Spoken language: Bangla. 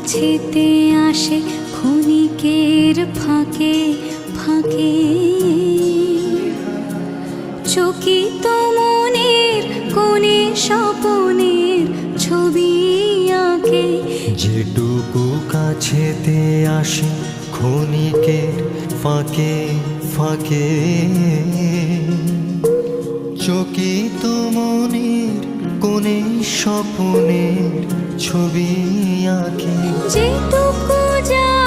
কাছেতে আসে ক্ষণিকের ফাঁকে ফাঁকে, চকিত মনের কোণে স্বপনের ছবি আঁকে। যেটুকু কাছেতে আসে ক্ষণিকের ফাঁকে ফাঁকে, চকিত মনের কোণে স্বপনের ছবি আঁকে। যেটুকু যা